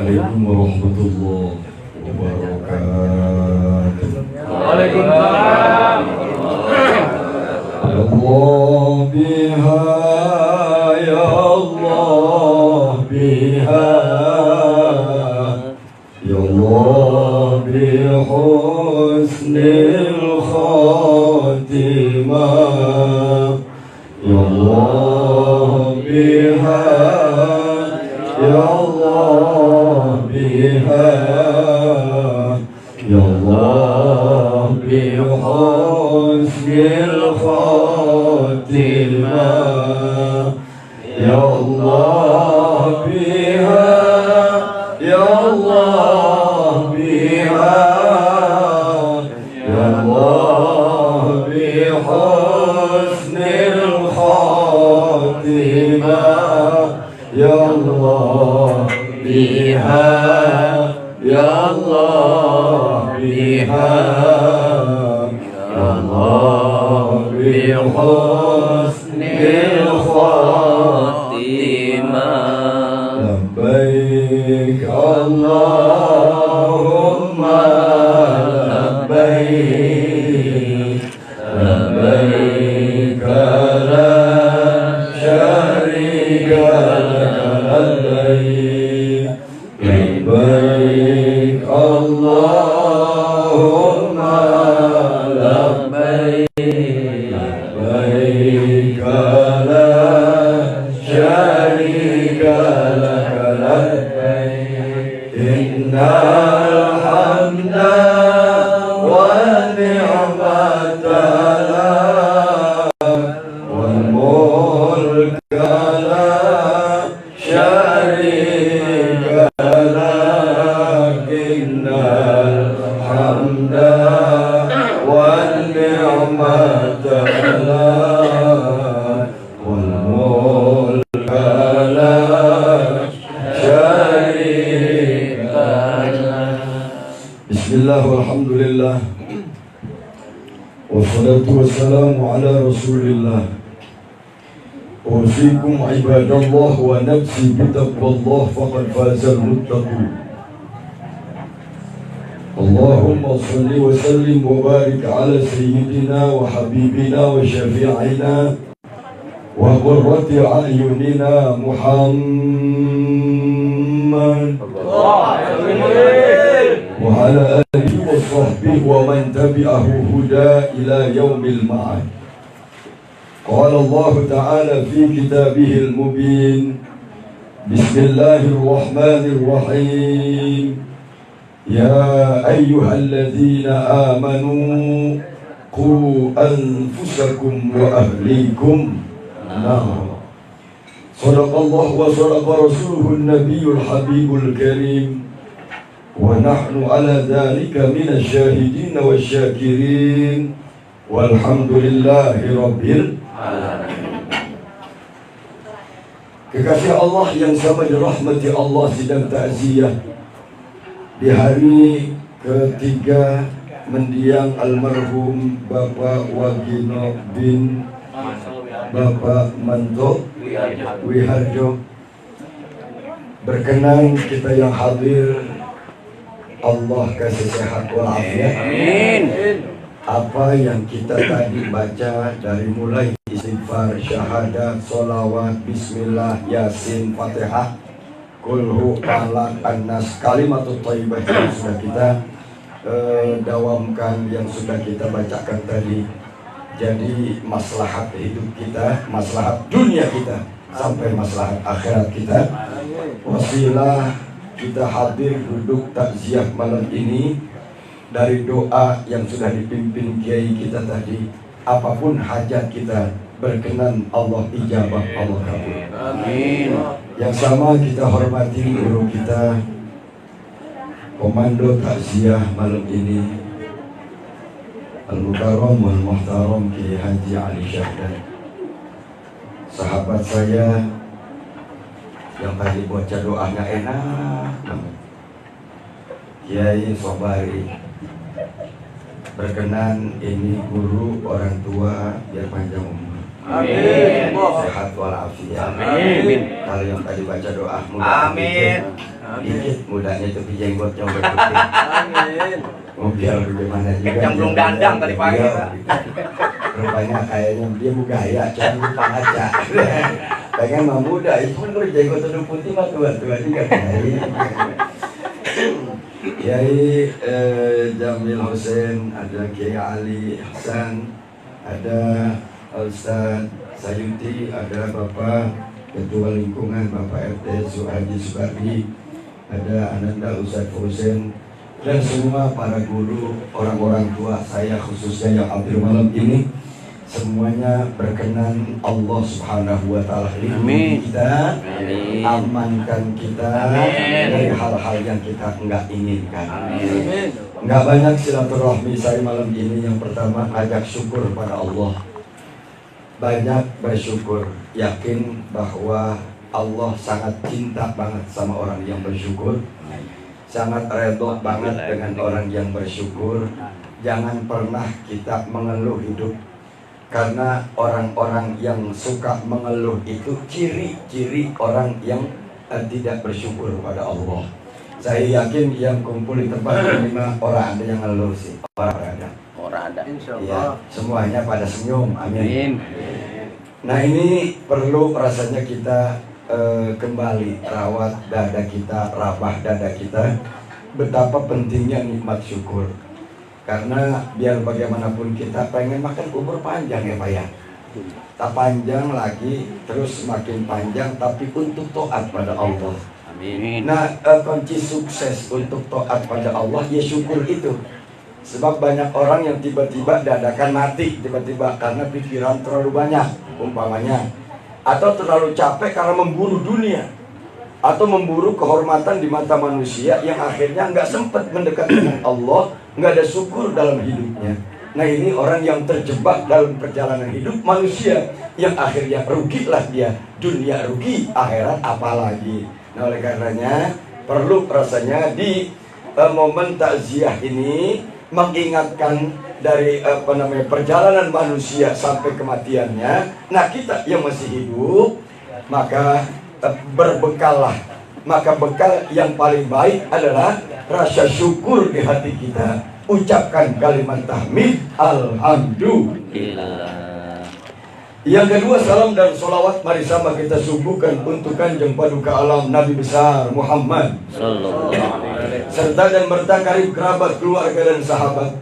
Assalamualaikum warahmatullahi wabarakatuh. Waalaikumsalam. Allah biha ya Allah biha ya Allah bi husnil khatimah ya Allah biha ya Allah biha ya Allah bi husnil khatimah ya Allah biha ya Allah biha ya Allah bi husnil khatimah ya Allah biha ya Allah biha ya Allah bi husnil khatimah labbaik Allahumma labbaik labbaik la syarika laka labbaik labbaik Allahumma labbaik labbaik la syarika laka labbaik innal hamda wa ni'mata lak wal mulka la syarika lak innal hamda wal ni'mata lak wal mulka la syarika lak. Bismillah walhamdulillah wassalatu wassalamu ala rasulillah. Usikum ibadallah wa nafsi bitaqwallah faqad fazal muttaqun. Allahumma salli wa sallim wa barik ala sayyidina wa habibina wa syafi'ina wa qurrati a'yunina Muhammad wa ala alihi wa sahbihi wa man tabi'ahu huda ila yaumil ma'ad. Qala Allah Ta'ala fi kitabihil mubin. Bismillahirrahmanirrahim. Ya ayyuhalladzina amanu qu anfusakum wa ahlikum nar. Sadaqallahu wa sadaqa rasuluhun nabiyyul habibul karim. Wa nahnu ala dhalika minasy syahidin wasyakirin. Walhamdulillahi rabbil alamin. Kekasih Allah yang sama dirahmati Allah, sedang takziah di hari ketiga mendiang almarhum Bapak Wagino bin Bapak Manto Wiharjo. Berkenan kita yang hadir, Allah kasih sehat walafiat. Amin. Apa yang kita tadi baca dari mulai istighfar, syahadat, sholawat, bismillah, yasin, fatihah, kulhu, falak, annas, kalimatut thayyibah yang sudah kita dawamkan, yang sudah kita bacakan tadi. Jadi maslahat hidup kita, maslahat dunia kita, sampai maslahat akhirat kita. Wasilah kita hadir duduk takziah malam ini dari doa yang sudah dipimpin kiai kita tadi. Apapun hajat kita, berkenan Allah ijabah, Allah kabul. Amin. Yang sama kita hormati guru kita, komando takziah malam ini, Al-Mukarram wal Muhtaram Kiai Haji Ali Syahdan. Sahabat saya yang tadi baca doanya enak banget, Kiai Sobari. Berkenan ini guru orang tua, biar panjang umur. Amin. Sehat walafiat. Amin. Kalau yang tadi baca doa Amin. dikit mudanya tapi jenggotnya udah putih. Amin. Mau biar bagaimana juga. Yang belum dandang tadi pagi, Pak. Rupanya kayaknya dia mau gaya, cuma lupa ngaca. Pengen mah muda, itu kan kalau jenggot udah putih mah tua-tua juga. Kiai Jamil Hussein, ada Kiai Ali Hasan, ada Ustaz Sayuti, ada Bapak Ketua Lingkungan Bapak RT Suhaji Sukardi, ada Ananda Ustaz Hussein, dan semua para guru, orang-orang tua saya khususnya yang hadir malam ini, semuanya berkenan Allah Subhanahu wa taala lindungi kita, amankan kita dari hal-hal yang kita enggak inginkan. Enggak banyak silaturahmi saya malam ini. Yang pertama, ajak syukur pada Allah. Banyak bersyukur, yakin bahwa Allah sangat cinta banget sama orang yang bersyukur, sangat redha banget dengan orang yang bersyukur. Jangan pernah kita mengeluh hidup, karena orang-orang yang suka mengeluh itu ciri-ciri orang yang tidak bersyukur pada Allah. Saya yakin yang kumpul di tempat ini mah orang ada yang ngeluh sih, orang ada. Ya, semuanya pada senyum, amin. Nah ini perlu rasanya kita kembali rawat dada kita, rabah dada kita, betapa pentingnya nikmat syukur. Karena biar bagaimanapun kita pengen makan umur panjang ya Pak ya. Tak panjang lagi, terus makin panjang, tapi untuk taat pada Allah. Amin. Nah kunci sukses untuk taat pada Allah ya syukur itu. Sebab banyak orang yang tiba-tiba dadakan mati tiba-tiba karena pikiran terlalu banyak umpamanya, atau terlalu capek karena memburu dunia, atau memburu kehormatan di mata manusia yang akhirnya nggak sempat mendekat dengan Allah, nggak ada syukur dalam hidupnya. Nah ini orang yang terjebak dalam perjalanan hidup manusia yang akhirnya rugilah dia, dunia rugi, akhirat apalagi. Nah oleh karenanya perlu rasanya di momen takziah ini mengingatkan dari perjalanan manusia sampai kematiannya. Nah kita yang masih hidup maka berbekallah, maka bekal yang paling baik adalah rasa syukur di hati kita. Ucapkan kalimat tahmid alhamdulillah. Yang kedua, salam dan sholawat mari sama kita subuhkan untuk Kanjeng Paduka Alam Nabi besar Muhammad serta dan merta karib kerabat, keluarga dan sahabat.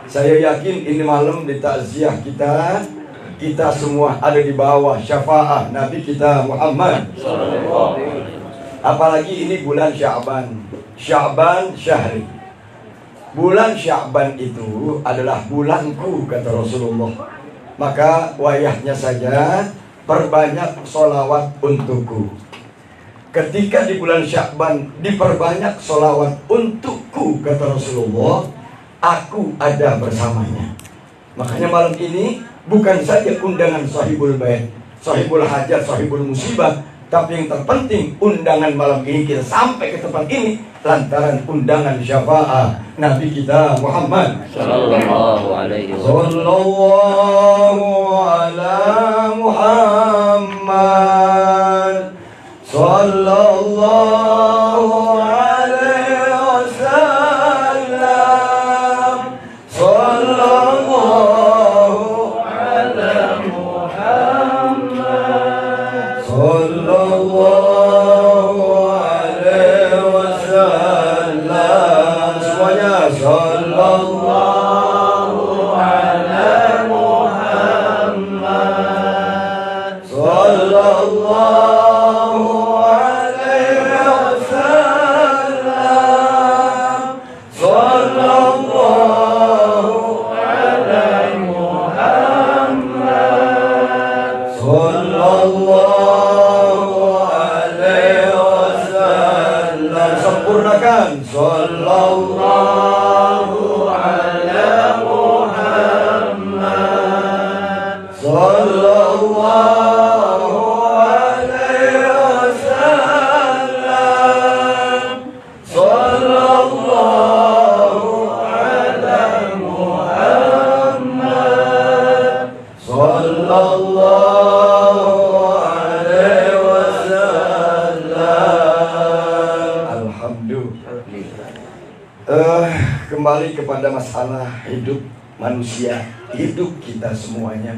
Saya yakin ini malam di takziah kita semua ada di bawah syafaat Nabi kita Muhammad. Apalagi ini bulan Sya'ban, Sya'ban syahri. Bulan Sya'ban itu adalah bulanku kata Rasulullah. Maka wayahnya saja perbanyak sholawat untukku. Ketika di bulan Sya'ban diperbanyak sholawat untukku kata Rasulullah, aku ada bersamanya. Makanya malam ini bukan saja undangan sahibul bait, sahibul hajat, sahibul musibah, tapi yang terpenting undangan malam ini kita sampai ke tempat ini lantaran undangan syafaat Nabi kita Muhammad sallallahu alaihi wasallam. Sallallahu ala Muhammad sallallahu alaihi wasallam. Sallallahu ala Muhammad sallallahu alaihi wasallam. Semuanya sallallahu ala Muhammad sallallahu alaihi wasallam. Sallallahu ala Muhammad sallallahu alaihi wasallam. Sempurnakan sallallahu ala Muhammad sallallahu alaihi wasallam. Sallallahu ala Muhammad sallallahu Kembali kepada masalah hidup manusia, hidup kita semuanya.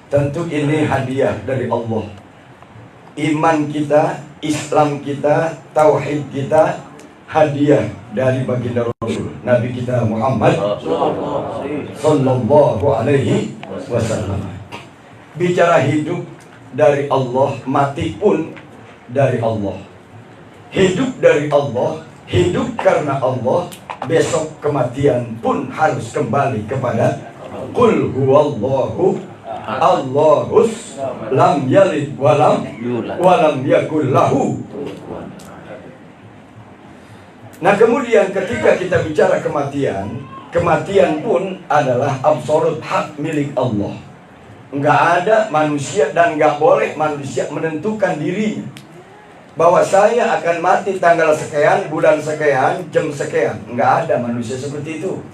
Tentu ini hadiah dari Allah. Iman kita, Islam kita, tauhid kita, hadiah dari baginda Rasul Nabi kita Muhammad sallallahu alaihi wasallam. Bicara hidup dari Allah, mati pun dari Allah. Hidup dari Allah, hidup karena Allah, besok kematian pun harus kembali kepada Qul huwallahu Allahus lam yalid walam yakul lahu. Nah, kemudian ketika kita bicara kematian, kematian pun adalah absolut hak milik Allah. Enggak ada manusia dan enggak boleh manusia menentukan dirinya bahwa saya akan mati tanggal sekian, bulan sekian, jam sekian. Enggak ada manusia seperti itu.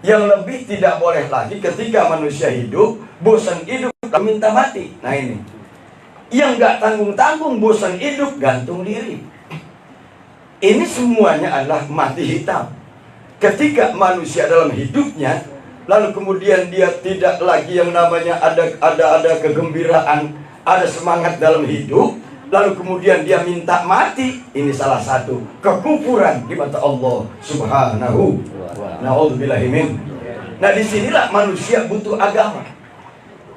Yang lebih tidak boleh lagi ketika manusia hidup, bosan hidup, minta mati. Nah ini, yang enggak tanggung-tanggung bosan hidup, gantung diri. Ini semuanya adalah mati hitam. Ketika manusia dalam hidupnya, lalu kemudian dia tidak lagi yang namanya ada kegembiraan, ada semangat dalam hidup, lalu kemudian dia minta mati. Ini salah satu kekufuran di mata Allah Subhanahu. Na'udzubillahi min. Nah, disinilah manusia butuh agama.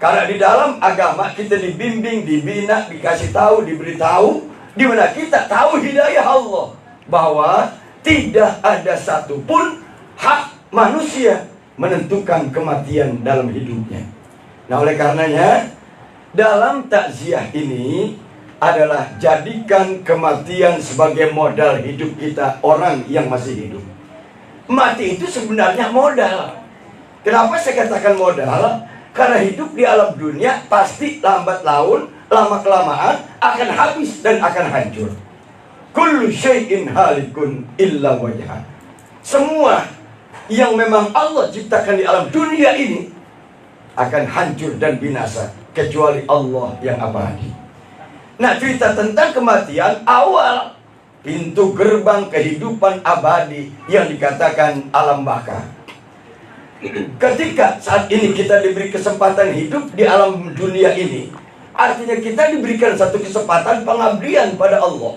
Karena di dalam agama kita dibimbing, dibina, dikasih tahu, diberitahu, di mana kita tahu hidayah Allah bahwa tidak ada satupun hak manusia menentukan kematian dalam hidupnya. Nah, oleh karenanya dalam takziah ini adalah jadikan kematian sebagai modal hidup kita, orang yang masih hidup. Mati itu sebenarnya modal. Kenapa saya katakan modal? Karena hidup di alam dunia pasti lambat laun, lama kelamaan akan habis dan akan hancur. Kullu syai'in halikun illa wajhah. Semua yang memang Allah ciptakan di alam dunia ini akan hancur dan binasa kecuali Allah yang abadi. Nah, cerita tentang kematian awal pintu gerbang kehidupan abadi yang dikatakan alam baka. Ketika saat ini kita diberi kesempatan hidup di alam dunia ini, artinya kita diberikan satu kesempatan pengabdian pada Allah.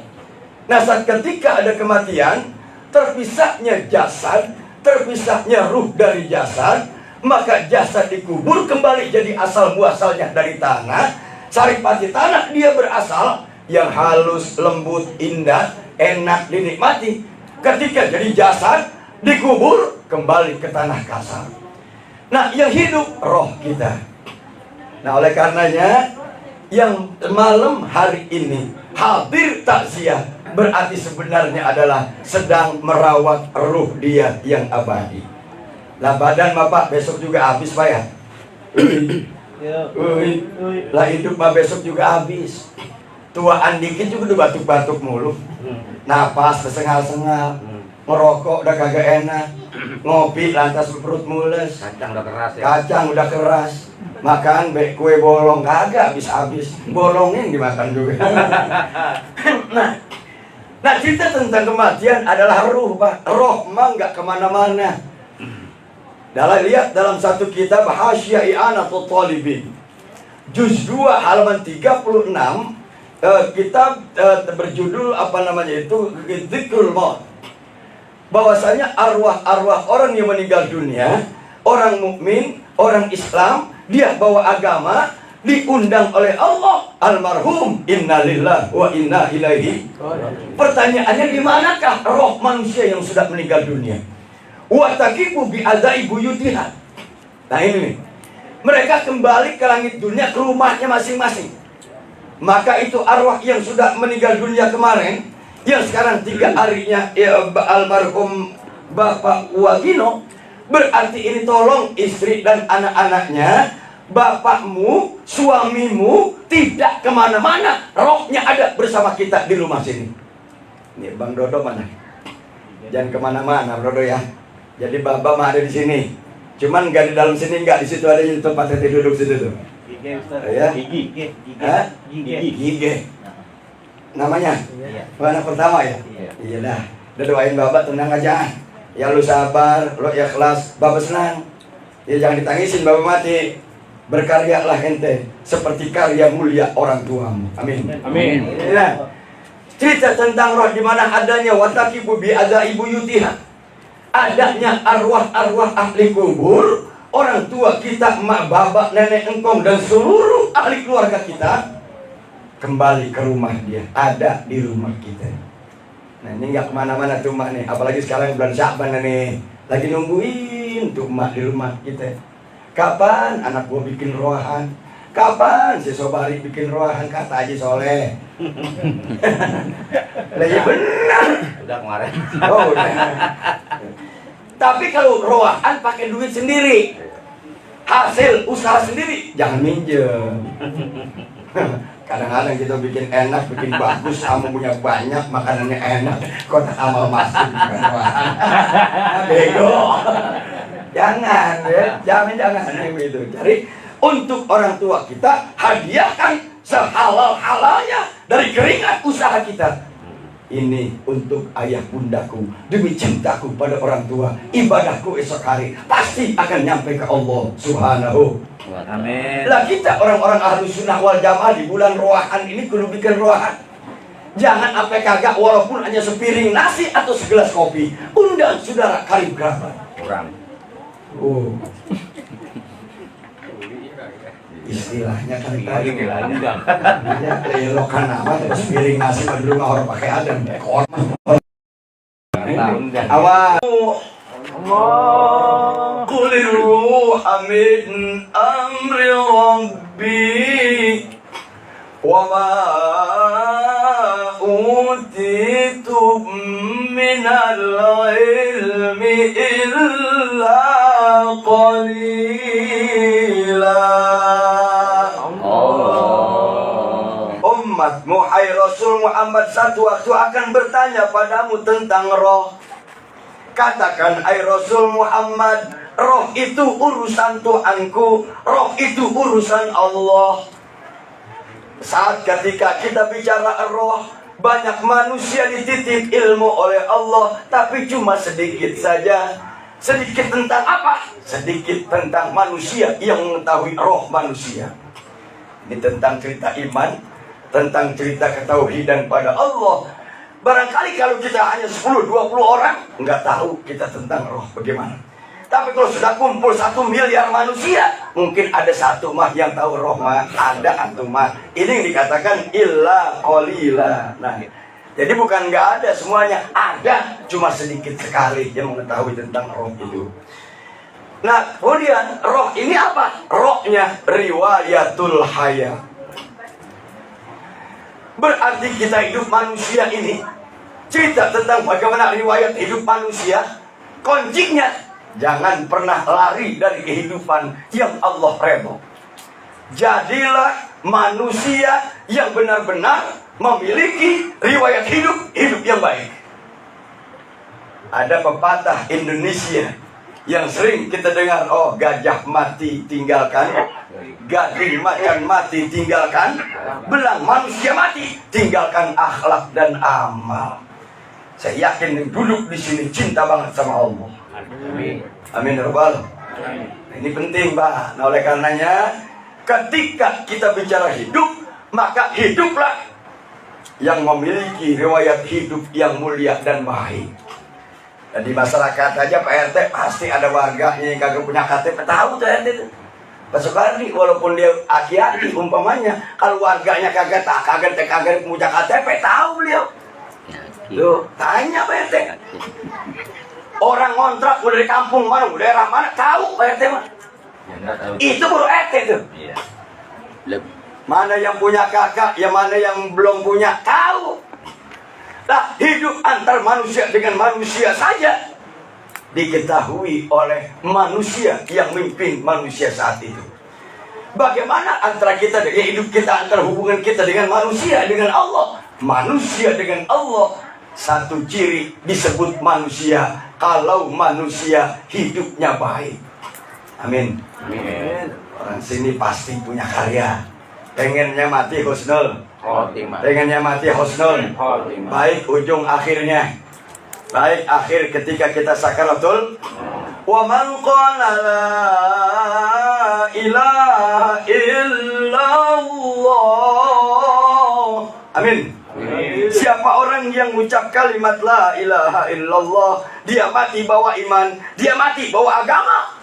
Nah, saat ketika ada kematian, terpisahnya jasad, terpisahnya ruh dari jasad, maka jasad dikubur kembali jadi asal muasalnya dari tanah. Saripati tanah dia berasal, yang halus, lembut, indah, enak dinikmati. Ketika jadi jasad, dikubur kembali ke tanah kasar. Nah, yang hidup roh kita. Nah, oleh karenanya yang malam hari ini hadir takziah berarti sebenarnya adalah sedang merawat ruh dia yang abadi. Lah, badan Bapak besok juga habis, Pak ya? Lah, hidup Pak besok juga habis. Tuaan dikit juga udah batuk-batuk mulu. Napas kesengal-sengal. Ngerokok udah kagak enak. Ngopi lantas perut mules. Kacang udah keras ya. Kacang udah keras. Makan kue bolong kagak habis-habis. Bolongin dimakan juga. Nah, cerita tentang kematian adalah ruh, Pak. Roh mah nggak kemana-mana. Lihat dalam satu kitab Hasyiah I'anatul Talibin, juz 2 halaman 36, kitab berjudul Dzikrul Maut. Bahwasanya arwah-arwah orang yang meninggal dunia, orang mukmin, orang Islam, dia bawa agama, diundang oleh Allah, almarhum, innalillahi wa inna ilaihi. Pertanyaannya, di manakah roh manusia yang sudah meninggal dunia? Wa taqifu bi azai buyutiha. Nah, ini nih. Mereka kembali ke langit dunia, ke rumahnya masing-masing. Maka itu arwah yang sudah meninggal dunia kemarin, yang sekarang 3 harinya almarhum Bapak Wagino, berarti ini tolong istri dan anak-anaknya, bapakmu, suamimu tidak kemana-mana, rohnya ada bersama kita di rumah sini. Ini Bang Dodo mana? Jangan kemana-mana, Dodo ya. Jadi bapak mah ada di sini, cuman nggak di dalam sini, nggak di situ, ada di tempat saya duduk situ tuh. Ya? Gigi. Namanya? Anak pertama ya? Iya dah. Udah doain bapak tenang aja. Ya lu sabar, lu ikhlas, Bapak senang. Ya jangan ditangisin Bapak mati. Berkaryalah ente seperti karya mulia orang tuamu. Amin. Amin. Nah, cerita tentang roh di mana adanya watakibu bi ada ibu yutiha. Adanya arwah-arwah ahli kubur, orang tua kita, emak, bapak, nenek, engkong dan seluruh ahli keluarga kita kembali ke rumah dia, ada di rumah kita. Nah ini nggak kemana-mana tuh emak nih, apalagi sekarang bulan Sya'ban nih, lagi nungguin tuh emak di rumah kita. Kapan anak gua bikin rohan? Kapan si Sobari bikin rohan? Kata Haji Soleh. Lah ya benar. Udah kemarin. Oh udah. Tapi kalau rohan pakai duit sendiri, hasil usaha sendiri, jangan minjem. Kadang-kadang kita bikin enak, bikin bagus, kamu punya banyak, makanannya enak, kotak amal masuk. Bego. Jangan ya, jangan itu. Jadi untuk orang tua kita hadiahkan sehalal-halalnya dari keringat usaha kita. Ini untuk ayah bundaku, demi cintaku pada orang tua, ibadahku esok hari pasti akan nyampe ke Allah Subhanahu. Amin. Lah kita orang-orang ahlus sunnah wal jamaah di bulan rohan ini kudu bikin rohan. Jangan sampai kagak walaupun hanya sepiring nasi atau segelas kopi. Undang saudara karib kerabat. Kurang. Oh. Istilahnya kan tadi Enggak. ya lelokan nama terus piring nasi dulu nggak orang pakai adem. Awal. Qulir ruha min amri rabbi wa ma utitum minal ilmi illa qalila. Umatmu hai Rasul Muhammad satu waktu akan bertanya padamu tentang roh. Katakan hai Rasul Muhammad, roh itu urusan Tuhanku, roh itu urusan Allah. Saat ketika kita bicara roh, banyak manusia dititip ilmu oleh Allah, tapi cuma sedikit saja. Sedikit tentang apa? Sedikit tentang manusia yang mengetahui roh manusia. Ini tentang cerita iman, tentang cerita ketauhidan pada Allah. Barangkali kalau kita hanya 10-20 orang, nggak tahu kita tentang roh bagaimana. Tapi kalau sudah kumpul 1 miliar manusia, mungkin ada satu mah yang tahu roh mah, ada antum mah. Ini yang dikatakan illa qalila. Nah, jadi bukan nggak ada semuanya, ada, cuma sedikit sekali yang mengetahui tentang roh itu. Nah, kemudian roh ini apa? Rohnya riwayatul hayat. Berarti kita hidup manusia ini cerita tentang bagaimana riwayat hidup manusia. Kuncinya jangan pernah lari dari kehidupan yang Allah redha. Jadilah manusia yang benar-benar memiliki riwayat hidup yang baik. Ada pepatah Indonesia yang sering kita dengar, oh gajah mati tinggalkan, gading macan mati tinggalkan, belang manusia mati tinggalkan akhlak dan amal. Saya yakin yang duduk di sini cinta banget sama Allah. Amin. Amin rabbal. Ini penting Pak. Nah oleh karenanya ketika kita bicara hidup, maka hiduplah yang memiliki riwayat hidup yang mulia dan baik. Dan di masyarakat aja Pak RT pasti ada warganya yang kagak punya KTP, tahu tuh RT itu. Pak Soekardi walaupun dia aki-aki umpamanya, kalau warganya kagak punya KTP, tahu beliau. Loh, tanya Pak RT. Orang ngontrak dari kampung mana, daerah mana, tahu Pak RT mah. Itu baru RT tuh. Mana yang punya kakak, yang mana yang belum punya, tahu. Nah, hidup antar manusia dengan manusia saja diketahui oleh manusia yang memimpin manusia saat itu. Bagaimana antara kita dengan hidup kita, antara hubungan kita dengan manusia, dengan Allah. Manusia dengan Allah, satu ciri disebut manusia kalau manusia hidupnya baik. Amin. Amin. Orang sini pasti punya karya. Pengennya mati husnul khotimah. Pengennya mati husnul khotimah. Baik ujung akhirnya. Baik, akhir ketika kita sakaratul, wa man qala la ilaha illallah. Amin. Siapa orang yang mengucap kalimat la ilaha illallah, dia mati bawa iman, dia mati bawa agama,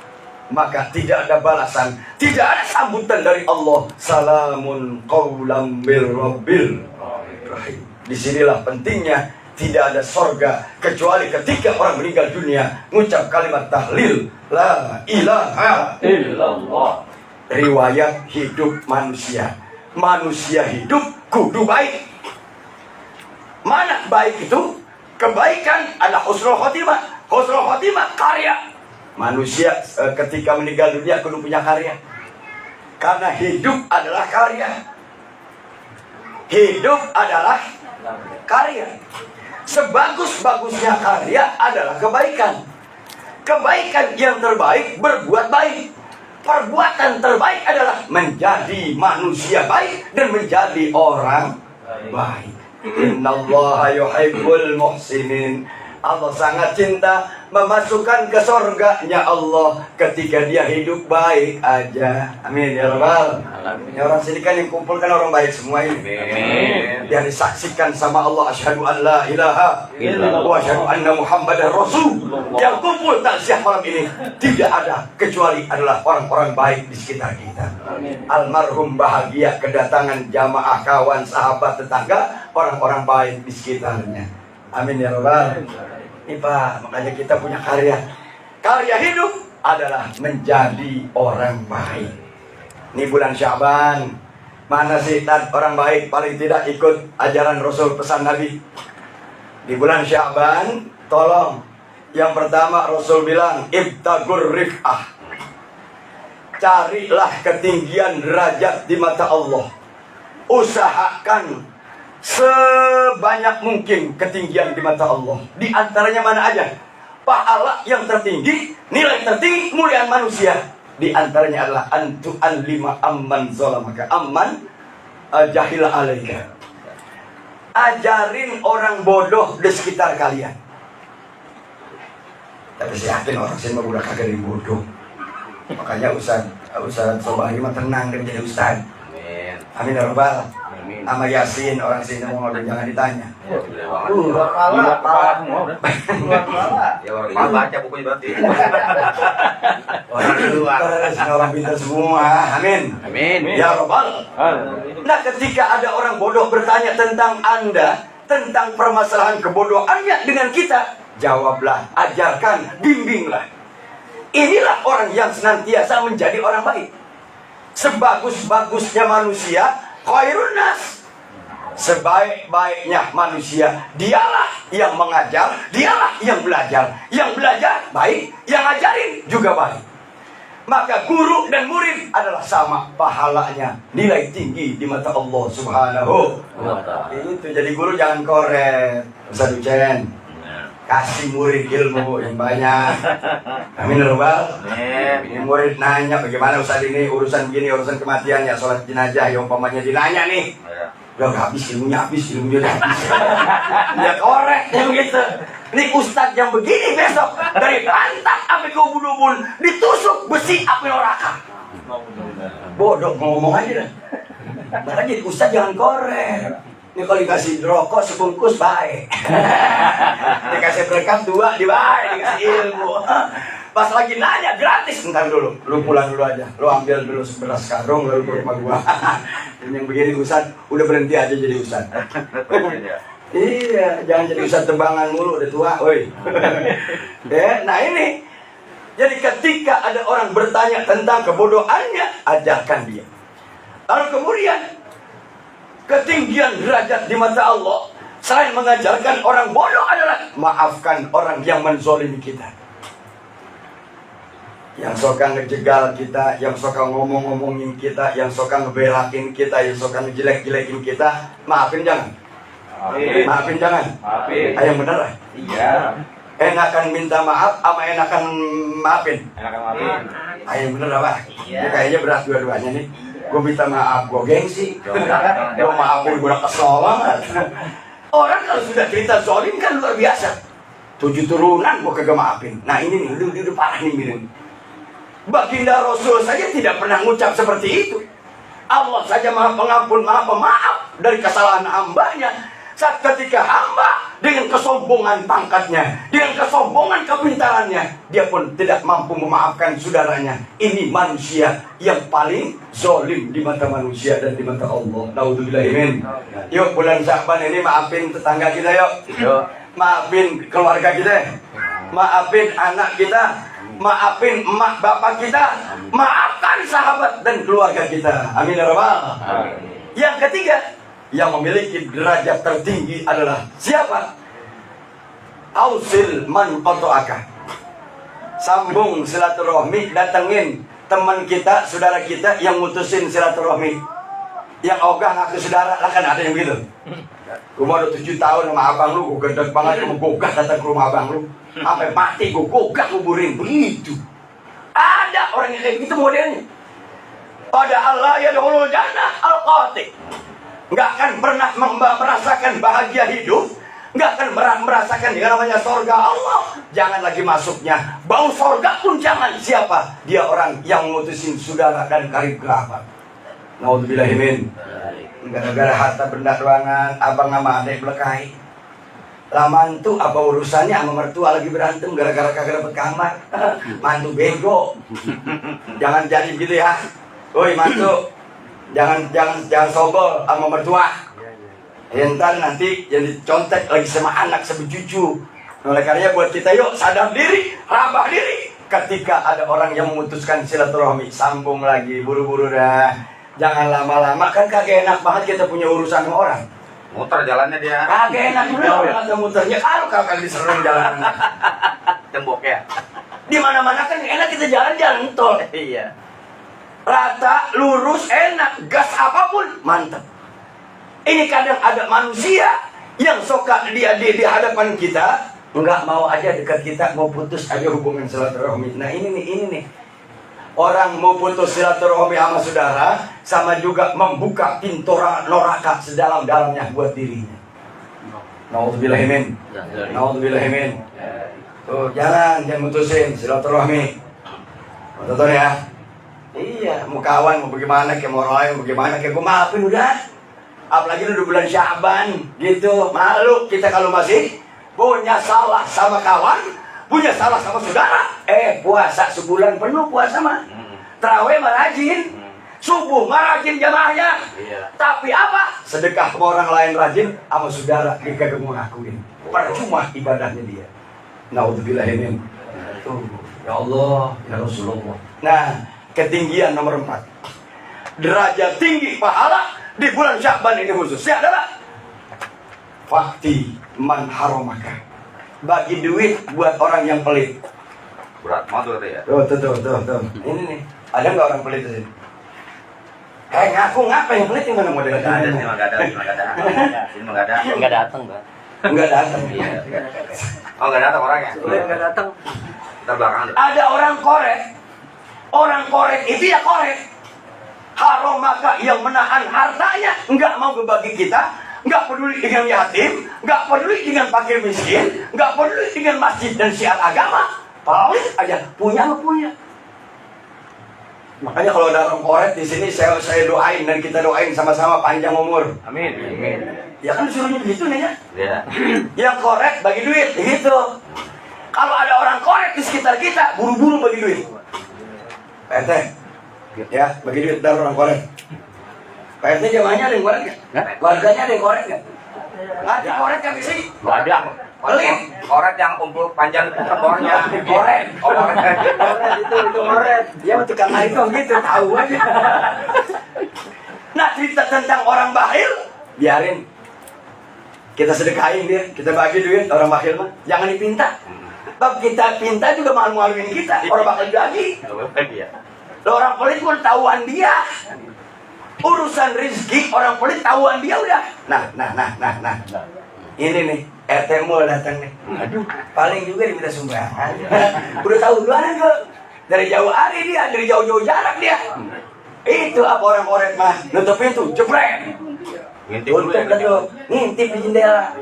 maka tidak ada balasan, tidak ada sambutan dari Allah. Salamun qaulam mir rabbil rahim. Disinilah pentingnya tidak ada sorga kecuali ketika orang meninggal dunia mengucap kalimat tahlil la ilaha illallah. Riwayat hidup manusia, manusia hidup kudu baik. Mana baik itu? Kebaikan adalah husnul khotimah. Husnul khotimah karya. Manusia ketika meninggal dunia kudu punya karya. Karena hidup adalah karya. Hidup adalah karya. Sebagus-bagusnya karya adalah kebaikan. Kebaikan yang terbaik berbuat baik. Perbuatan terbaik adalah menjadi manusia baik dan menjadi orang baik. Innallaha yuhibbul muhsinin. Allah sangat cinta memasukkan ke surganya Allah ketika dia hidup baik aja. Amin ya rabbal. Ya orang sini kan yang kumpulkan orang baik semua ini. Amin. Yang disaksikan sama Allah, asyhadu an la ilaha illallah wa asyhadu anna muhammadar rasul. Yang kumpul takziah malam ini tidak ada kecuali adalah orang-orang baik di sekitar kita. Amin. Almarhum bahagia kedatangan jamaah, kawan, sahabat, tetangga, orang-orang baik di sekitarnya. Amin ya rabbal. Ini Pak, makanya kita punya karya. Karya hidup adalah menjadi orang baik. Ini bulan Syaban. Mana sih orang baik paling tidak ikut ajaran Rasul, pesan Nabi. Di bulan Syaban, tolong. Yang pertama Rasul bilang, ibtagur rif'ah. Carilah ketinggian derajat di mata Allah. Usahakan sebanyak mungkin ketinggian di mata Allah. Di antaranya mana aja? Pahala yang tertinggi, nilai tertinggi, kemuliaan manusia. Di antaranya adalah antu anlima amman zolamaka amman jahila alaika. Ajarin orang bodoh di sekitar kalian. Tapi saya yakin orang sini udah kagak dari bodoh. Makanya Ustaz Sobahi mah tenang dan jadi Ustaz. Amin. Amin ya rabbal. Sama Yasin, orang sini mau ngomong jangan ditanya. Luar kepala semua udah. Luar kepala. Ya orang baca bukunya berarti. Orang luar. Orang pintar semua. Amin. Amin. Ya rabbal. Nah, ketika ada orang bodoh bertanya tentang Anda, tentang permasalahan kebodohannya dengan kita, jawablah, ajarkan, bimbinglah. Inilah orang yang senantiasa menjadi orang baik. Sebagus-bagusnya manusia, khairun nas. Sebaik-baiknya manusia, dialah yang mengajar, dialah yang belajar. Yang belajar baik, yang ngajarin juga baik. Maka guru dan murid adalah sama pahalanya, nilai tinggi di mata Allah Subhanahu wa ta'ala. Itu jadi guru jangan koret, Ustaz Ucen. Kasih murid ilmu yang banyak. Amin ya rabbal. Ini murid nanya bagaimana Ustaz ini urusan begini, urusan kematian ya, sholat jenazah yang umpamanya dinanya nih. Udah habis ilmunya habis. Ya korek yang gitu. Ini Ustaz yang begini besok dari pantat sampai ke ubun-ubun ditusuk besi api neraka. Bodoh ngomong aja dah. Makanya jadi Ustaz jangan korek. Ini kalau dikasih rokok sebungkus baik. Dikasih berkat 2 dibaik, dikasih ilmu. Pas lagi nanya gratis, bentar dulu. Lu pulang dulu aja. Lu ambil dulu 11 karung lalu ke rumah gua. Dan yang begini Ustaz, udah berhenti aja jadi Ustaz. Iya, jangan jadi Ustaz tembangan mulu, udah tua, woi. Nah ini. Jadi ketika ada orang bertanya tentang kebodohannya, ajarkan dia. Lalu kemudian ketinggian derajat di mata Allah selain mengajarkan orang bodoh adalah maafkan orang yang menzolimi kita, yang suka ngejegal kita, yang suka ngomong-ngomongin kita, yang suka ngebelakin kita, yang suka ngejelek-jelekin kita. Maafin jangan? Maafin jangan? Ayo bener lah. Iya. Enakan minta maaf sama enakan maafin? Enakan maafin. Ayo bener lah. Iya. Kayaknya berat dua-duanya nih. Gue minta maaf, gue gengsi. Gue maafin, gue udah kesel banget. Orang kalau sudah cerita zolim kan luar biasa. 7 turunan gua kagak maafin. Nah ini nih, udah parah nih mirin. Baginda Rasul saja tidak pernah ngucap seperti itu. Allah saja maha pengampun, maha pemaaf dari kesalahan hambanya. Saat ketika hamba dengan kesombongan pangkatnya, dengan kesombongan kepintarannya, dia pun tidak mampu memaafkan saudaranya. Ini manusia yang paling zolim di mata manusia dan di mata Allah. Naudzubillahimin. Yuk bulan Sya'ban ini maafin tetangga kita yuk. Maafin keluarga kita. Maafin anak kita. Maafin emak bapak kita. Maafkan sahabat dan keluarga kita. Amin ya rabbal. Yang ketiga, yang memiliki derajat tertinggi adalah siapa? Ausil man qata'aka. Sambung silaturahmi, datengin teman kita, saudara kita yang mutusin silaturahmi. Yang ogah ngaku saudara, lah kan ada yang gitu. Gua udah 7 tahun sama abang lu, gua gendek banget, gua gogah datang ke rumah abang lu. Sampai mati gua gogah kuburin, begitu. Ada orang yang kayak gitu modelnya. Pada Allah ya dahulu jannah al-qati. Nggak akan pernah merasakan bahagia hidup, nggak akan merasakan yang namanya sorga Allah. Jangan lagi masuknya, bau sorga pun jangan. Siapa? Dia orang yang memutusin saudara dan karib kerabat. Naudzubillahimin. Gara-gara harta benda ruangan, abang sama adik belekai. Mantu apa urusannya sama mertua lagi berantem gara-gara kagak dapet kamar. Mantu bego. Jangan jadi gitu ya. Woi mantu, jangan sobol sama mertua. Entar nanti jadi contek lagi sama anak sebecucu. Oleh karenanya buat kita yuk sadar diri, rabah diri. Ketika ada orang yang memutuskan silaturahmi, sambung lagi, buru-buru dah. Jangan lama-lama, kan kagak enak banget kita punya urusan sama orang. Muter jalannya dia. Kagak enak juga orang ada muternya. Kalau kagak diserang jalan. Temboknya. Di mana-mana kan enak kita jalan-jalan tol. Iya. Rata, lurus, enak, gas apapun, mantap. Ini kadang ada manusia yang suka dia di hadapan kita, nggak mau aja dekat kita, mau putus aja hubungan silaturahmi. Nah ini nih. Orang mau putus silaturahmi sama saudara, sama juga membuka pintu neraka sedalam-dalamnya buat dirinya. Naudzubillahimin. Naudzubillahimin. Tuh, jangan putusin silaturahmi. Tonton ya. Iya, mau kawan, mau bagaimana, kayak mau roy, mau bagaimana, kayak gue maafin udah. Apalagi udah bulan Sya'ban, gitu. Malu kita kalau masih punya salah sama kawan, punya salah sama saudara. Puasa sebulan penuh puasa mah. Tarawih mah rajin, subuh mah rajin jamaahnya. Tapi apa? Sedekah sama orang lain rajin, sama saudara dia kagak mau ngakuin. Percuma ibadahnya dia. Naudzubillahimin. Tuh, ya Allah, ya Rasulullah. Nah, ketinggian nomor 4, derajat tinggi pahala di bulan Sya'ban ini khususnya adalah fakti man haramaka. Bagi duit buat orang yang pelit. Berat banget tuh ya. Tuh. Ini nih, ada nggak orang pelit di sini? Ngaku ngapa yang pelit yang mana modelnya? Nggak ada. Ini nggak ada. Nggak datang, Bang. Nggak datang. Oh nggak datang orangnya. Nggak datang. Terbelakang. Ada orang korek. Orang korek itu ya korek. Haram maka yang menahan hartanya, nggak mau berbagi kita, nggak peduli dengan yatim, nggak peduli dengan fakir miskin, nggak peduli dengan masjid dan syiar agama. Pelit aja, punya nggak punya. Makanya kalau ada orang korek di sini, saya doain dan kita doain sama-sama panjang umur. Amin. Ya kan disuruhnya begitu nih ya. Iya. Yang korek bagi duit, gitu. Kalau ada orang korek di sekitar kita, buru-buru bagi duit. PRT, ya bagi duit dari orang korek. PRT jamaahnya ada yang korek nggak? Warganya ada yang korek nggak? Ada korek kan sih? Nggak ada. Pelit. Korek yang kumpul panjang kebornya. Korek. Korek. itu korek. Ya tukang itu gitu, tahu aja. Nah cerita tentang orang bakhil, biarin. Kita sedekahin dia, kita bagi duit orang bakhil mah, jangan dipinta. Bab kita pinta juga malu-maluin kita. Orang bakal jadi. Orang pelit pun tahuan dia. Urusan rezeki orang pelit tahuan dia udah. Nah. Ini nih RT mau datang nih. Aduh, paling juga diminta sumbangan. Udah tahu duluan ke? Dari jauh hari dia, dari jauh-jauh jarak dia. Itu apa orang korek mah? Nutup pintu, jebret. Ngintip di jendela.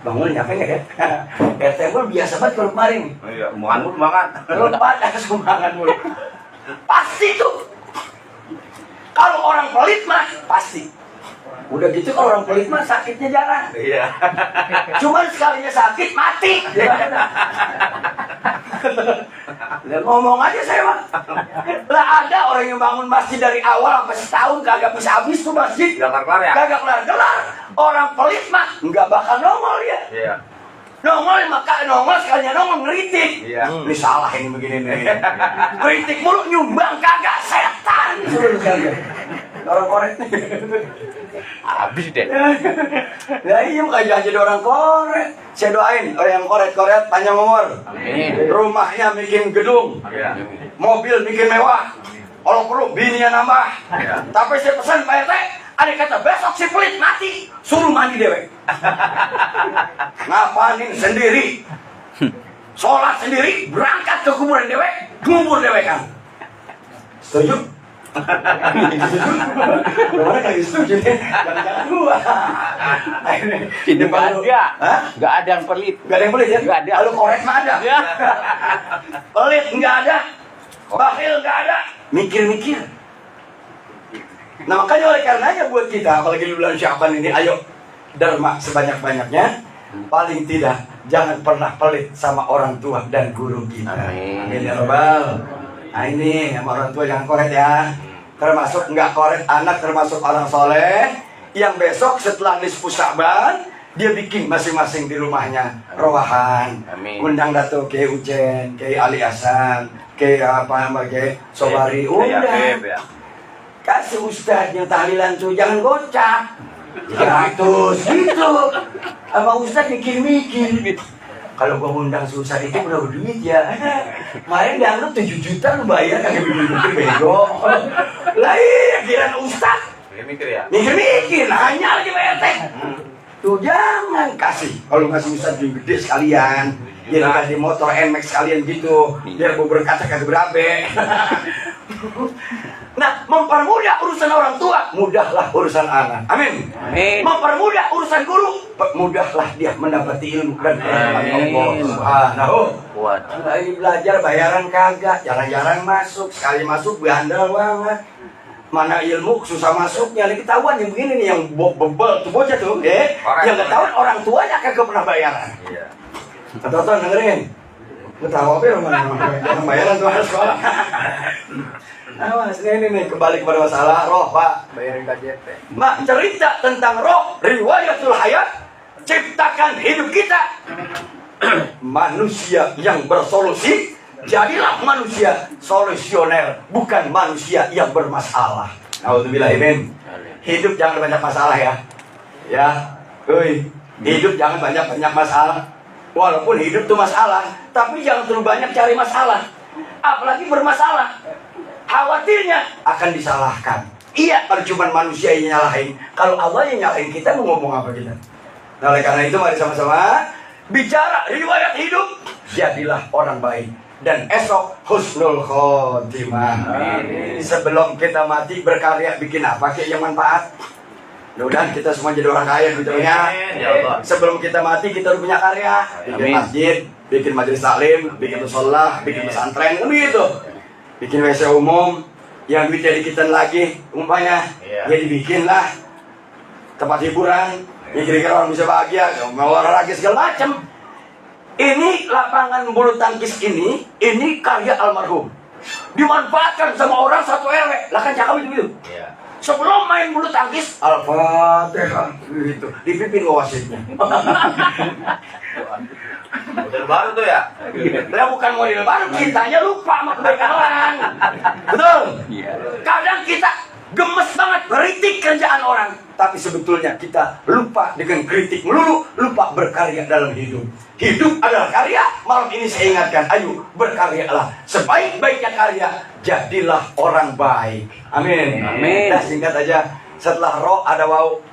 bangun nyampe nggak ya? RT mulu biasa banget kalau kemarin. Iya, semangat mulu semangat. Lompat semangat mulu. Pasti tuh. Kalau orang pelit mah pasti. Udah gitu kalau orang pelit mah sakitnya jarang. Iya. Cuman sekalinya sakit mati. Lah ngomong aja saya mah. Lah ada orang yang bangun masjid dari awal sampai setahun kagak bisa habis tuh masjid. Gak kelar ya? Kagak kelar. Orang pelit mah nggak bakal nongol ya. Iya. Nongol maka nongol sekalinya nongol ngeritik. Iya. Ini salah ini begini nih. Ngeritik mulu nyumbang kagak setan. Orang korek nih. Habis deh. Nah iya makanya jadi orang korek. Saya doain orang yang korek panjang umur. Amin. Rumahnya bikin gedung. Iya. Mobil bikin mewah. Kalau perlu bininya nambah. Iya. Tapi saya pesan Pak RT, ada kata besok si pelit mati, suruh mandi dewek. Ngapain sendiri? Sholat sendiri, berangkat ke kuburan dewek, ngubur dewek kan. Setuju? Gimana kali setuju? Jangan gua. Ini nggak ada. Hah? Nggak ada yang pelit. Gak ada yang pelit ya? Nggak ada. Kalau korek mah ada. Ya. Pelit nggak ada. Bakhil nggak ada. Mikir-mikir. Nah makanya oleh karenanya buat kita, apalagi di bulan Syaban ini, ayo derma sebanyak-banyaknya. Paling tidak jangan pernah pelit sama orang tua dan guru kita. Amin. Amin ya Rabbal. Nah ini sama orang tua jangan koret ya. Termasuk nggak koret anak, termasuk orang soleh yang besok setelah nisfu Syaban dia bikin masing-masing di rumahnya rowahan. Amin. Undang Dato Kiai Ucen, Kiai Ali Hasan, Kiai apa nama Kiai Sobari, undang. Ya. Kasih ustadz yang tahlilan tuh jangan gocap. Gratis gitu. Sama ustadz mikir-mikir. Kalau gua undang si ustadz itu udah duit ya. Kemarin dianggap 7 juta lu bayar kagak mikir-mikir bego. Lah iya kirain ustadz. Mikir ya. Mikir-mikir nanya lagi Pak RT. Tuh jangan kasih. Kalau ngasih ustadz yang gede sekalian. Biar kasih motor NMAX sekalian gitu. Biar gua berkata kagak berabe. Nah, mempermudah urusan orang tua, mudahlah urusan anak. Amin. Amin. Mempermudah urusan guru, mudahlah dia mendapati ilmu dan rahmat Allah Subhanahu. Kuat. Lagi belajar bayaran kagak, jarang-jarang masuk, sekali masuk bandel banget. Mana ilmu susah masuknya, lagi ketahuan yang begini nih yang bebel tuh bocah tuh, yang ketahuan orang tuanya kagak pernah bayaran. Iya. Tonton dengerin. Lu tahu apa yang bayaran tuh harus sekolah. Awas, ini nih kembali kepada masalah roh, Pak. Bayarin KJP. Mak cerita tentang roh, riwayatul hayat, ciptakan hidup kita. Manusia yang bersolusi, jadilah manusia solusioner, bukan manusia yang bermasalah. Auzubillahimin. Hidup jangan banyak masalah ya. Ya, hidup jangan banyak masalah. Walaupun hidup itu masalah, tapi jangan terlalu banyak cari masalah. Apalagi bermasalah. Khawatirnya akan disalahkan. Iya, kalau cuma manusia yang nyalahin. Kalau Allah yang nyalahin kita, mau ngomong apa kita? Nah, oleh karena itu mari sama-sama bicara riwayat hidup. Jadilah orang baik. Dan esok husnul khotimah. Sebelum kita mati berkarya bikin apa kayak yang manfaat. Mudah-mudahan kita semua jadi orang kaya duitnya. Ya Allah. Sebelum kita mati kita udah punya karya. Bikin masjid, bikin majelis taklim, bikin musola, bikin pesantren, kan begitu. Bikin WC umum, yang duitnya dikitan lagi, umpamanya, ya dibikin lah tempat hiburan, yang kira-kira orang bisa bahagia, mau olahraga segala macam. Ini lapangan bulu tangkis ini karya almarhum, dimanfaatkan sama orang satu RW, lah kan cakap itu. Iya. Sebelum main bulu tangkis, Al-Fatihah, gitu, dipimpin wasitnya. Model baru tuh ya. Lah bukan model baru, kitanya lupa sama kebaikan orang. Betul? Iya. Kadang kita gemes banget kritik kerjaan orang, tapi sebetulnya kita lupa dengan kritik melulu, lupa berkarya dalam hidup. Hidup adalah karya. Malam ini saya ingatkan, ayo berkaryalah. Sebaik-baiknya karya, jadilah orang baik. Amin. Amin. Nah, singkat aja, setelah roh ada wau.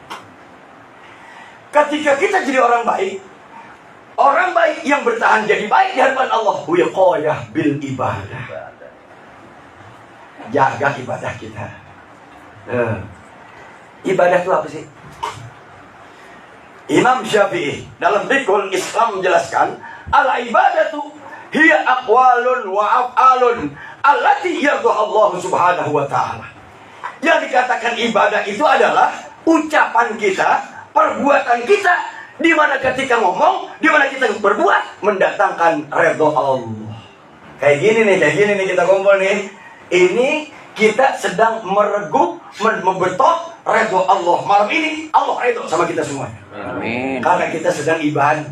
Ketika kita jadi orang baik yang bertahan jadi baik di hadapan Allah, wiqayah bil ibadah. Jaga ibadah kita. Ibadah itu apa sih? Imam Syafi'i dalam Fiqhul Islam menjelaskan, al-ibadatu hiya aqwalun wa af'alun allati yarduha Allah Subhanahu wa taala. Yang dikatakan ibadah itu adalah ucapan kita, perbuatan kita, di mana ketika ngomong, di mana kita berbuat mendatangkan redha Allah. Kayak gini nih kita kumpul nih. Ini kita sedang meregup, membetot redha Allah. Malam ini Allah redha sama kita semua. Amin. Karena kita sedang ibadah.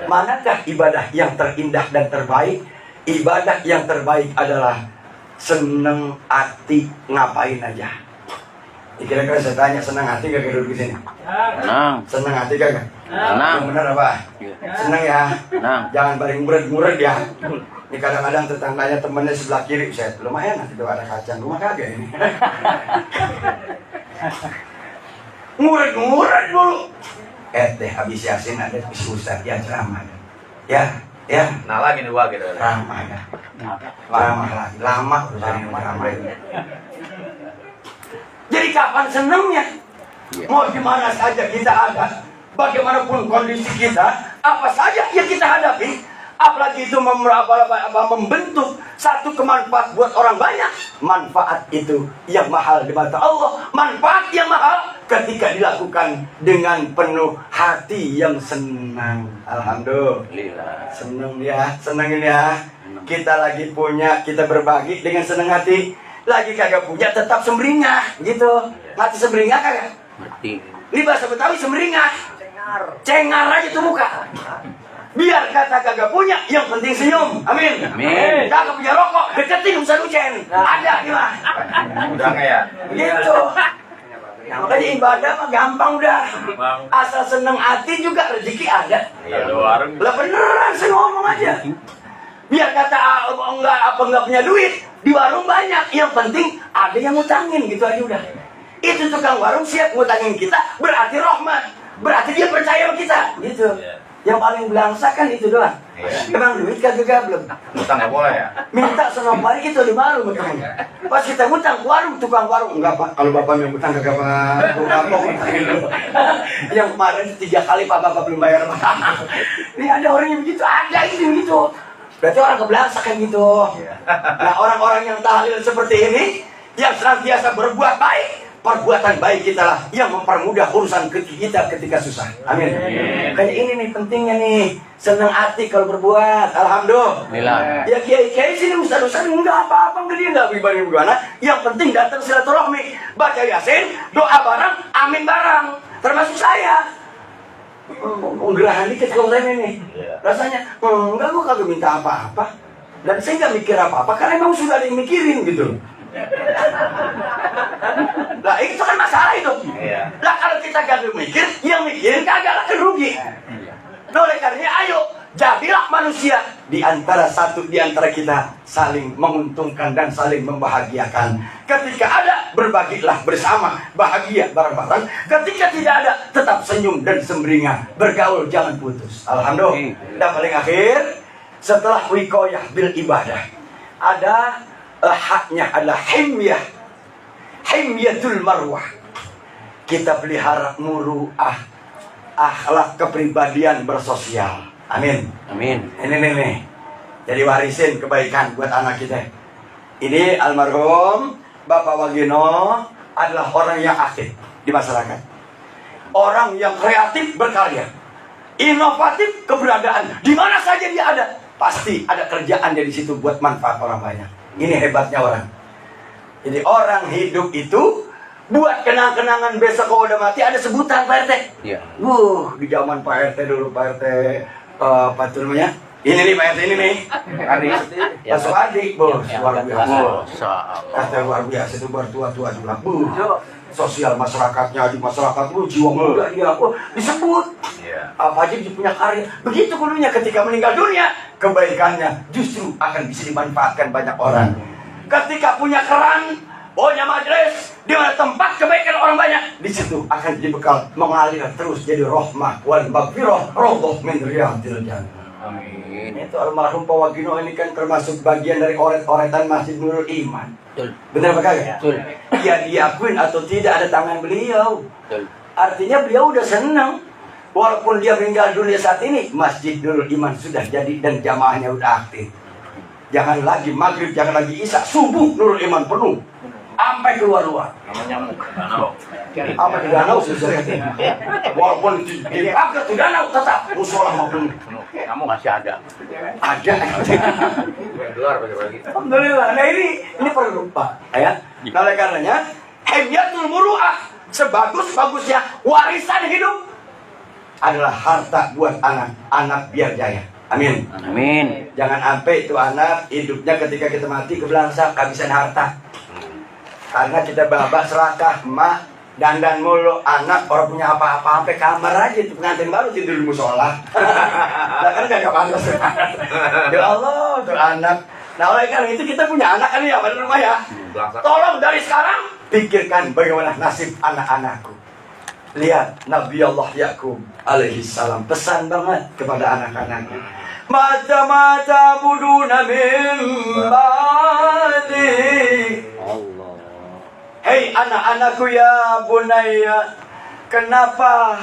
Manakah ibadah yang terindah dan terbaik? Ibadah yang terbaik adalah seneng hati ngapain aja. Kira-kira saya tanya, senang hati gak duduk di sini? Senang. Senang hati kagak? Senang. Yang benar apa? Senang ya? Senang. Jangan paling murid-murid ya. Ini kadang-kadang tetangganya temennya sebelah kiri, saya lumayan nanti tuh ada kacang, rumah kagak ini. Murid-murid dulu. Deh habis Yasin ada Ustaz ya ceramah. Ya. Nah lagi nih wah gitu. Ramah ya. Ramah lagi. Lama urusan ramah. Jadi kapan senangnya? Mau gimana saja kita ada, bagaimanapun kondisi kita, apa saja yang kita hadapi, apalagi itu membentuk satu kemanfaat buat orang banyak. Manfaat itu yang mahal di mata Allah. Manfaat yang mahal ketika dilakukan dengan penuh hati yang senang. Alhamdulillah. Senang ya. Kita lagi punya, kita berbagi dengan senang hati. Lagi kagak punya tetap semringah gitu. Mati semringah kagak? Mati. Ini bahasa Betawi semringah. Cengar aja tuh muka. Biar kata kagak punya, yang penting senyum. Amin. Amin. Kagak punya rokok, deketin Ustaz Ucen. Ada di mah. Udah nggak ya? Gitu. Makanya ibadah mah gampang udah. Asal seneng hati juga rezeki ada. Iya, warung. Lah beneran saya ngomong aja. Biar kata enggak punya duit, di warung banyak. Yang penting ada yang ngutangin gitu aja udah. Itu tukang warung siap ngutangin kita, berarti rahmat. Berarti dia percaya sama kita, gitu. Yang paling belangsak kan itu doang. Emang duit kagak belum. Utang nggak boleh ya? Minta senang hari kita udah malu betul. Pas kita ngutang warung, tukang warung enggak Pak. Kalau Bapak yang ngutang kagak Pak. Bapak ngutangin dulu. Yang kemarin 3 kali Bapak belum bayar Pak. Ini ada orang yang begitu, ada itu begitu. Berarti orang kebelakang kan gitu. Nah orang-orang yang tahlil seperti ini, yang senantiasa berbuat baik, perbuatan baik kita lah yang mempermudah urusan kita ketika susah. Amin. Kayak ini nih pentingnya nih, senang hati kalau berbuat. Alhamdulillah. Ya kiai-kiai sini ustaz-ustaz enggak apa-apa, enggak dia enggak pribadi gimana. Yang penting datang silaturahmi, baca Yasin, doa bareng, amin bareng. Termasuk saya. Gerahan dikit kalau saya ini rasanya enggak, gua kagak minta apa-apa dan saya nggak mikir apa-apa karena emang sudah ada yang mikirin gitu. Lah itu kan masalah itu. Lah kalau kita kagak mikir, yang mikirin kagak akan rugi. Oleh karenanya ayo jadilah manusia di antara kita saling menguntungkan dan saling membahagiakan. Ketika ada berbagilah bersama, bahagia bareng-bareng. Ketika tidak ada tetap senyum dan semringah, bergaul jangan putus. Alhamdulillah. Dan paling akhir setelah wiqayah bil ibadah ada haknya adalah himyatul marwah. Kita pelihara muru'ah, akhlak kepribadian bersosial. Amin. Amin. Ini. Jadi warisin kebaikan buat anak kita. Ini almarhum Bapak Wagino adalah orang yang aktif di masyarakat. Orang yang kreatif berkarya. Inovatif keberadaan. Di mana saja dia ada, pasti ada kerjaan di situ buat manfaat orang banyak. Ini hebatnya orang. Jadi orang hidup itu buat kenang-kenangan besok kalau udah mati ada sebutan Pak RT. Iya. Di zaman Pak RT dulu Pak RT apa itu namanya? Ini nih Pak RT ini nih. Adik. Masuk adik, Bos. Luar biasa. Kata luar biasa itu bertua-tua juga. Sosial masyarakatnya di masyarakat jiwa muda dia disebut. Apa aja dia punya karya. Begitu dulunya ketika meninggal dunia, kebaikannya justru akan bisa dimanfaatkan banyak orang. Ketika punya keran, punya majelis, di mana tempat kebaikan orang banyak, di situ akan jadi bekal mengalir terus jadi rahmah wal maghfirah radhah min riyadil jannah. Amin. Itu almarhum Pak Wagino ini kan termasuk bagian dari oret-oretan Masjid Nurul Iman. Betul. Benar apa kagak? Betul. Ya diakuin atau tidak ada tangan beliau. Betul. Artinya beliau udah senang. Walaupun dia meninggal dunia saat ini, Masjid Nurul Iman sudah jadi dan jamaahnya udah aktif. Jangan lagi maghrib, jangan lagi isya, subuh Nurul Iman penuh. Sampai keluar-luar. Apa di danau susah. Walaupun di pagar di danau tetap musola mau penuh. Kamu masih ada. Ada. Gelar bagi-bagi. Alhamdulillah. Nah ini perlu Pak. Ya. Nah, oleh karenanya, himyatul muru'ah, sebagus-bagusnya warisan hidup adalah harta buat anak biar jaya. Amin. Amin. Jangan sampai itu anak hidupnya ketika kita mati kebelangsa kehabisan harta. Karena kita babak serakah, emak dandan mulu, anak orang punya apa-apa sampai kamar aja tuh pengantin baru tidur di musola. Nah, kan gak pantas. Ya Allah, tuh anak. Nah, oleh karena itu kita punya anak kan ya, pada rumah ya. Tolong dari sekarang pikirkan bagaimana nasib anak-anakku. Lihat Nabi Allah Yakub alaihi salam pesan banget kepada anak-anaknya. Mata-mata buduna min ba'di. Allah. Hei anak-anakku ya bunaya, kenapa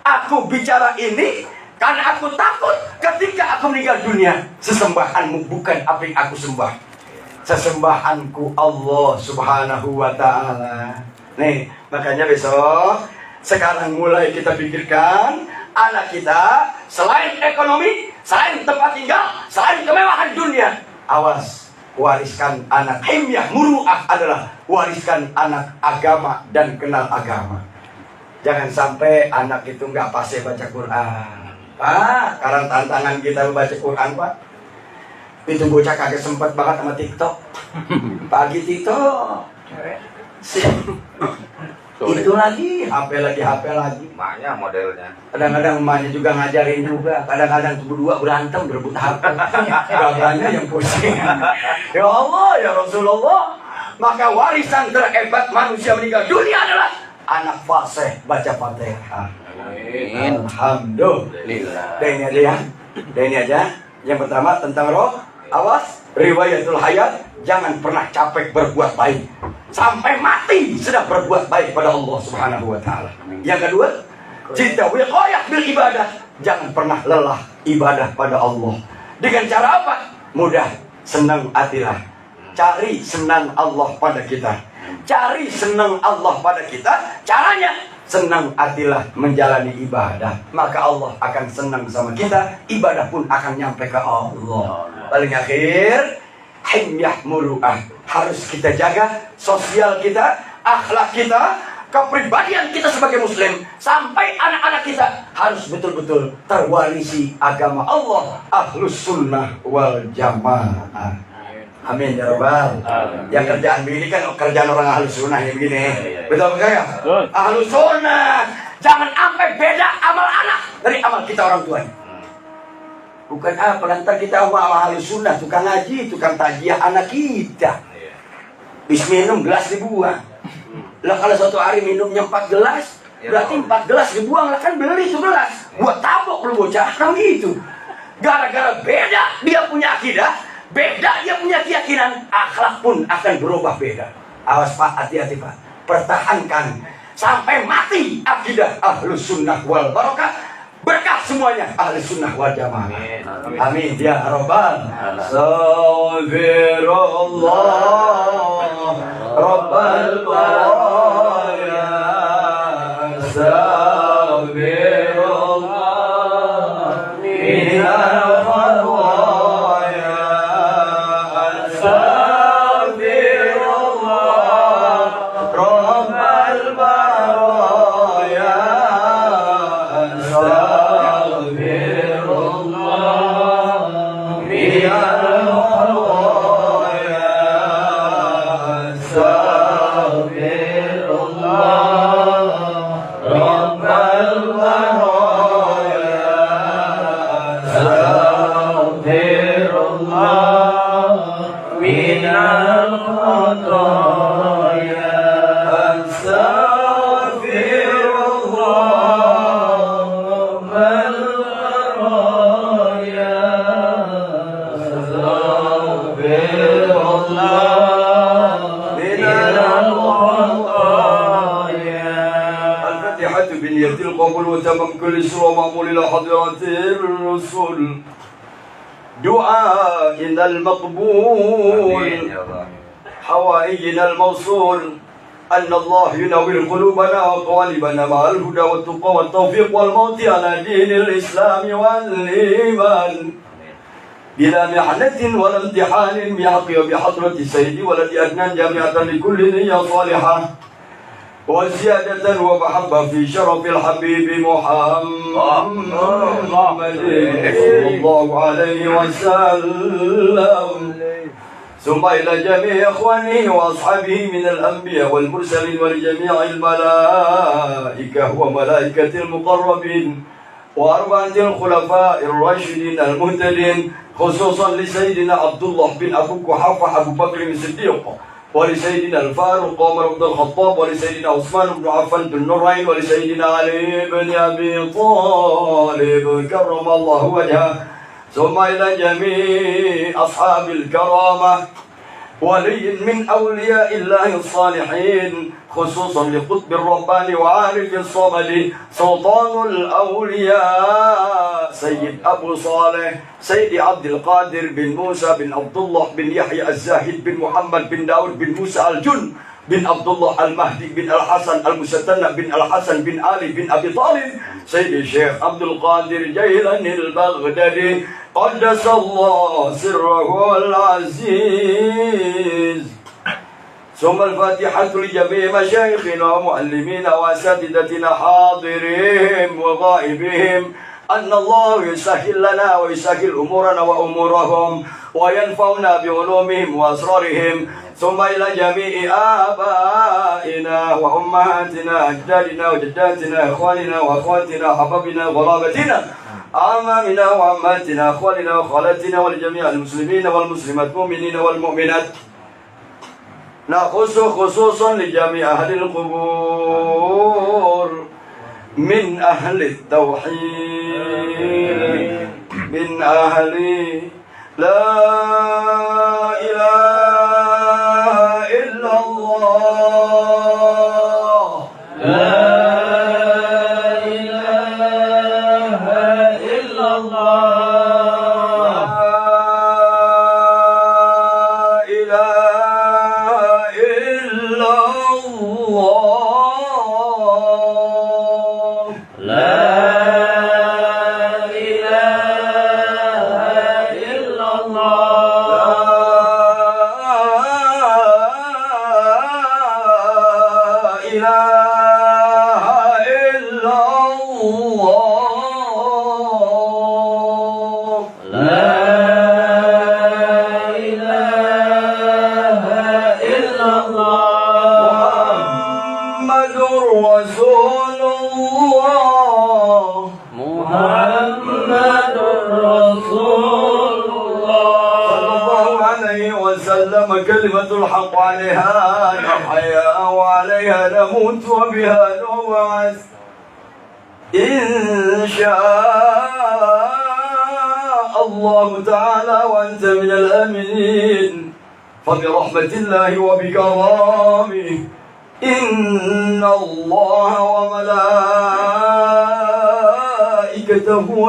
aku bicara ini? Karena aku takut ketika aku meninggal dunia, sesembahanmu bukan apa yang aku sembah. Sesembahanku Allah Subhanahu wa ta'ala. Nih, makanya besok sekarang mulai kita pikirkan anak kita selain ekonomi, selain tempat tinggal, selain kemewahan dunia. Awas, wariskan anak. Himyah muru'ah adalah wariskan anak agama dan kenal agama. Jangan sampai anak itu nggak pasti baca Quran. Pak, sekarang tantangan kita membaca Quran, Pak. Itu bocah kagak sempat banget sama TikTok. Pagi TikTok. Itu lagi, HP lagi. Maknya modelnya. Kadang-kadang emaknya juga ngajarin juga. Kadang-kadang tuh berdua berantem berebut HP. Gaganya yang pusing. Ya Allah, ya Rasulullah. Maka warisan terhebat manusia meninggal dunia adalah anak fasih baca Fatihah. Amin. Alhamdulillah. Dan ini aja. Yang pertama tentang roh. Awas, riwayatul hayat. Jangan pernah capek berbuat baik. Sampai mati sudah berbuat baik pada Allah Subhanahu wa ta'ala. Yang kedua, cinta wiqayah bil ibadah. Jangan pernah lelah ibadah pada Allah. Dengan cara apa? Mudah, senang hatilah. Cari senang Allah pada kita. Cari senang Allah pada kita. Caranya senang hatilah menjalani ibadah. Maka Allah akan senang sama kita. Ibadah pun akan nyampe ke Allah. Paling akhir, himyah muru'ah. Harus kita jaga sosial kita, akhlak kita, kepribadian kita sebagai muslim. Sampai anak-anak kita harus betul-betul terwarisi agama Allah. Ahlus sunnah wal jamaah. Amin ya Rabbal. Yang kerjaan begini kan kerjaan orang ahlus sunnah yang begini. Betul enggak ya? Ahlus sunnah. Jangan sampai beda amal anak dari amal kita orang tuanya. Bukan apa, lantar kita sama ahlus sunnah, tukang ngaji, tukang tajiah anak kita. Bis minum gelas dibuang. Lah kalau suatu hari minumnya 4 gelas, berarti 4 gelas dibuang. Lah kan beli itu gelas buat tabok lu bocah kan gitu. Gara-gara beda dia punya akidah, beda dia punya keyakinan, akhlak pun akan berubah beda. Awas Pak, hati-hati Pak. Pertahankan sampai mati akidah ahlus sunnah wal barokah. Berkah semuanya ahli sunnah wal jamaah. Amin ya Rabbal. Astaghfirullah Rabbal baraya. Astaghfirullah minal khataya. Astaghfirullah Rabbal baraya. قبول حضرة الرسل دعائنا المقبول حوائجنا الموصول أن الله ينور قلوبنا وقوالبنا مع الهدى والتقى والتوفيق والموت على دين الإسلام والإيمان بلا محنة ولا امتحان بحق وبحضرة سيدي ولد أدنان جامعة لكل نية صالحة وزيادة ومحبة في شرف الحبيب محمد صلى الله عليه وسلم ثم إلى جميع إخوانه وأصحابه من الأنبياء والمرسلين ولجميع الملائكة وملائكة المقربين وأربعة الخلفاء الراشدين المهتدين خصوصا لسيدنا عبد الله بن أبو قحافة أبو بكر الصديق ولسيدنا الفاروق عمر بن الخطاب ولسيدنا عثمان بن عفان بن النورين ولسيدنا علي بن أبي طالب كرم الله وجهه ثم إلى جميع أصحاب الكرامة ولي من أولياء الله الصالحين خصوصا لقطب الرباني وعارف الصمد سلطان الأولياء سيد أبو صالح سيد عبد القادر بن موسى بن عبد الله بن يحيى الزاهد بن محمد بن داود بن موسى الجن بن عبد الله المهدي بن الحسن المستنى بن الحسن بن علي بن أبي طالب سيد الشيخ عبد القادر جيلاني البغدادي قدس الله سره العزيز ثم الفاتحة لجميع مشايخنا ومعلمينا وأساتذتنا حاضرهم وغائبهم أن الله يسهل لنا ويسهل أمورنا وأمورهم وينفعنا بعلومهم وأسرارهم ثم إلى جميع آبائنا وأمهاتنا أجدادنا وجداتنا إخواننا وأخواتنا أحبابنا غرابتنا أعمامنا وعماتنا أخوالنا وخالاتنا ولجميع المسلمين والمسلمات المؤمنين والمؤمنات نخص خصوصا لجميع أهل القبور من أهل التوحيد من أهل لا إله إلا الله لا إله إلا الله لا إله إلا الله لا كلمة الحق عليها نحيا وعليها نموت وبها نبعث إن شاء الله تعالى وأنت من الآمنين فبرحمة الله وبكرامه إن الله وملائكته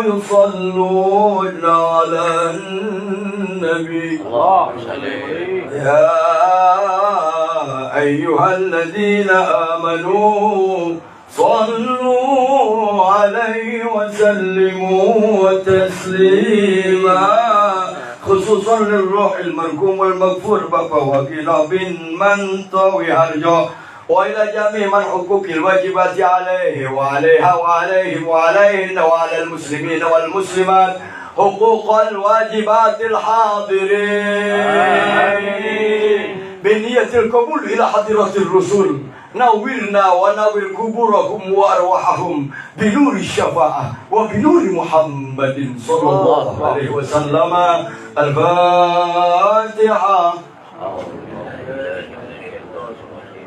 يصلون على النبي يا أيها الذين آمنوا صلوا عليه وسلموا تسليما خصوصا للروح المرحوم والمغفور بفواكل بن منطوي هرجو وإلى جميع من حقوق الواجبات عليه وعليها وعليهم وعليهن وعلى المسلمين والمسلمات حقوق الواجبات الحاضرين بنية القبول إلى حضرة الرسول نورنا ونور قبورهم وأرواحهم بنور الشفاعة وبنور محمد صلى الله عليه وسلم الفاتحة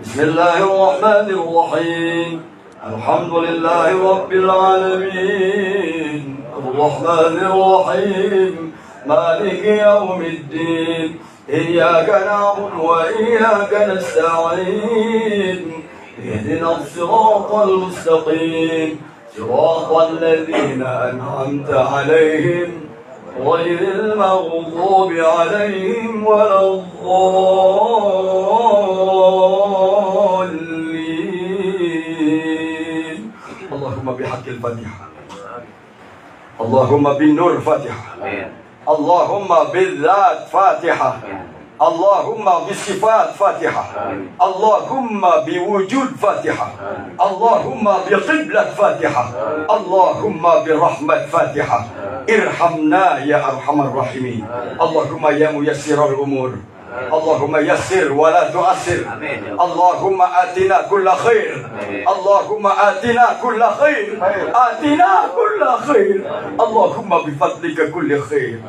بسم الله الرحمن الرحيم الحمد لله رب العالمين الرحمن الرحيم مالك يوم الدين إياك نعبد وإياك نستعين اهدنا الصراط المستقيم صراط الذين أنعمت عليهم غير المغضوب عليهم ولا الضالين. اللهم بحق الفاتحة، اللهم بالنور فاتحة، اللهم بالذات فاتحة، اللهم بالصفات فاتحة، اللهم بوجود فاتحة، اللهم بقبلة فاتحة، اللهم برحمة فاتحة. ارحمنا يا أرحم الراحمين. اللهم يا ميسر الأمور، اللهم يسر ولا تؤثر. اللهم آتنا كل خير، اللهم آتنا كل خير، آتنا كل خير. اللهم بفضلك كل خير،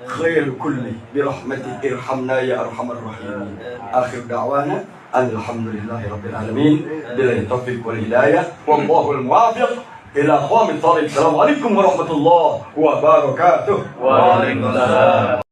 خير كله برحمتك ارحمنا يا أرحم الراحمين. آخر دعوانا أن الحمد لله رب العالمين، بالله التوفيق والهداية والله الموافق إلى أقوام الطريق. السلام عليكم ورحمة الله وبركاته. Waalaikumsalam.